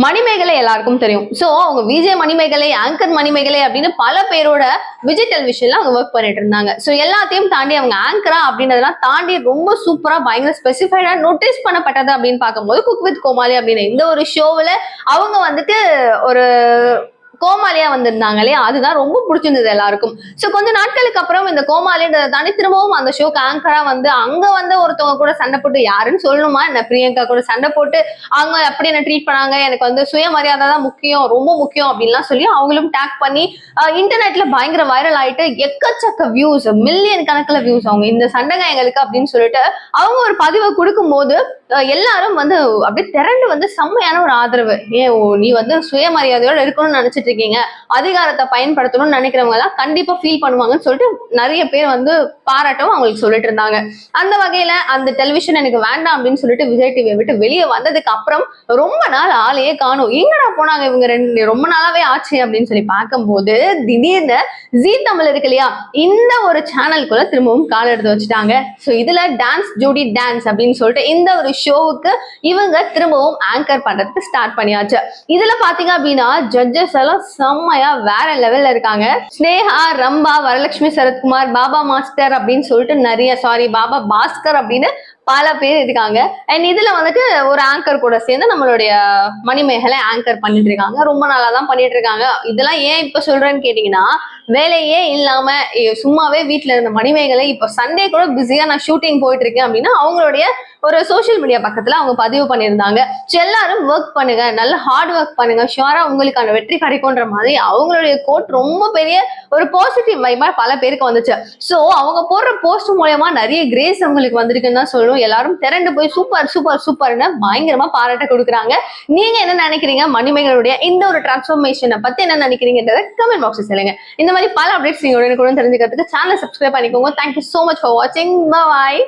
மணிமேகலை எல்லாருக்கும் தெரியும். சோ அவங்க விஜய் மணிமேகலை, ஆங்கர் மணிமேகலை அப்படின்னு பல பேரோட விஜய் டெலிவிஷன்ல அவங்க ஒர்க் பண்ணிட்டு இருந்தாங்க. சோ எல்லாத்தையும் தாண்டி அவங்க ஆங்கரா அப்படின்றதெல்லாம் தாண்டி ரொம்ப சூப்பரா பயங்கர ஸ்பெசிஃபைடா நோட்டீஸ் பண்ணப்பட்டது அப்படின்னு பார்க்கும்போது குக் வித் கோமாளி அப்படின்னு இந்த ஒரு ஷோவில் அவங்க வந்துட்டு ஒரு கோமாளியா வந்திருந்தாங்க இல்லையா, அதுதான் ரொம்ப பிடிச்சிருந்தது எல்லாருக்கும். சோ கொஞ்ச நாட்களுக்கு அப்புறம் இந்த கோமாளின்றதை தாண்டி திரும்பவும் அந்த ஷோக்கு ஆங்கரா வந்து அங்க வந்து ஒருத்தவங்க கூட சண்டை போட்டு, யாருன்னு சொல்லணுமா என்ன, பிரியங்கா கூட சண்டை போட்டு அவங்க எப்படி என்ன ட்ரீட் பண்ணாங்க, எனக்கு வந்து சுயமரியாதை தான் முக்கியம், ரொம்ப முக்கியம் அப்படின்லாம் சொல்லி அவங்களும் டேக் பண்ணி இன்டர்நெட்ல பயங்கர வைரல் ஆயிட்டு எக்கச்சக்க வியூஸ், மில்லியன் கணக்குல வியூஸ், அவங்க இந்த சண்டைங்க எங்களுக்கு அப்படின்னு சொல்லிட்டு அவங்க ஒரு பதிவை கொடுக்கும் போது எல்லாரும் வந்து அப்படியே திரண்டு வந்து செம்மையான ஒரு ஆதரவு. நீ வந்து சுயமரியாதையோட இருக்கணும்னு நினைச்சிட்டு இருக்கீங்க, அதிகாரத்தை பயன்படுத்தணும்னு நினைக்கிறவங்க எல்லாம் கண்டிப்பா ஃபீல் பண்ணுவாங்கன்னு சொல்லிட்டு நிறைய பேர் வந்து பாராட்டவும் அவங்களுக்கு சொல்லிட்டு இருந்தாங்க. அந்த வகையில அந்த டெலிவிஷன் எனக்கு வேண்டாம் அப்படின்னு சொல்லிட்டு விஜய் டிவியை விட்டு வெளியே வந்ததுக்கு அப்புறம் ரொம்ப நாள் ஆளையே காணும், எங்கடா போனாங்க இவங்க ரெண்டு, ரொம்ப நாளாவே ஆச்சு அப்படின்னு சொல்லி பார்க்கும்போது திடீர்னு ஜீ தமிழ் இருக்கு இல்லையா, இந்த ஒரு சேனலுக்குள்ள திரும்பவும் கால் எடுத்து வச்சுட்டாங்க. ஸோ இதுல டான்ஸ் ஜோடி டான்ஸ் அப்படின்னு சொல்லிட்டு இந்த ஒரு ஷோவுக்கு இவங்க திரும்பவும் ஆங்கர் பண்றதுக்கு ஸ்டார்ட் பண்ணியாச்சு. இதுல பாத்தீங்க அப்படின்னா ஜட்ஜஸ் எல்லாம் செம்மையா வேற லெவல்ல இருக்காங்க. ஸ்னேகா, ரம்பா, வரலட்சுமி சரத்குமார், பாபா மாஸ்டர் அப்படின்னு சொல்லிட்டு நிறைய, பாபா பாஸ்கர் அப்படின்னு பல பேர் இருக்காங்க. அண்ட் இதுல வந்துட்டு ஒரு ஆங்கர் கூட சேர்ந்து நம்மளுடைய மணிமேகலை ஆங்கர் பண்ணிட்டு இருக்காங்க. ரொம்ப நாளா தான் பண்ணிட்டு இருக்காங்க. இதெல்லாம் ஏன் இப்ப சொல்றேன்னு கேட்டீங்கன்னா, வேலையே இல்லாம சும்மாவே வீட்டுல இருந்த மணிமேகலை இப்ப சண்டே கூட பிஸியா நான் ஷூட்டிங் போயிட்டு இருக்கேன் அப்படின்னா அவங்களுடைய ஒரு சோசியல் மீடியா பக்கத்துல அவங்க பதிவு பண்ணியிருந்தாங்க. எல்லாரும் ஒர்க் பண்ணுங்க, நல்ல ஹார்ட் ஒர்க் பண்ணுங்க, ஷுவரா உங்களுக்கான வெற்றி கிடைக்கும்ன்ற மாதிரி அவங்களுடைய கோட் ரொம்ப பெரிய ஒரு பாசிட்டிவ் வைபா பல பேருக்கு வந்துச்சு. சோ அவங்க போடுற போஸ்ட் மூலமா நிறைய கிரேஸ் அவங்களுக்கு வந்திருக்குன்னு தான் சொல்லணும். எல்லாரும் திரண்டு போய் சூப்பர் சூப்பர் சூப்பர்னு பயங்கரமா பாராட்ட கொடுக்குறாங்க. நீங்க என்ன நினைக்கிறீங்க மணிமேகலுடைய இந்த ஒரு டிரான்ஸ்ஃபர்மேஷனை பத்தி என்ன நினைக்கிறீங்கன்றத கமெண்ட் பாக்ஸ்ல சொல்லுங்க. இந்த மாதிரி பல அப்டேட்ஸ் நீங்க உடனுக்குடன் தெரிஞ்சுக்கிறதுக்கு சேனலை சப்ஸ்கிரைப் பண்ணிக்கோங்க. தேங்க்யூ சோ மச் ஃபார் வாட்சிங். பாய்.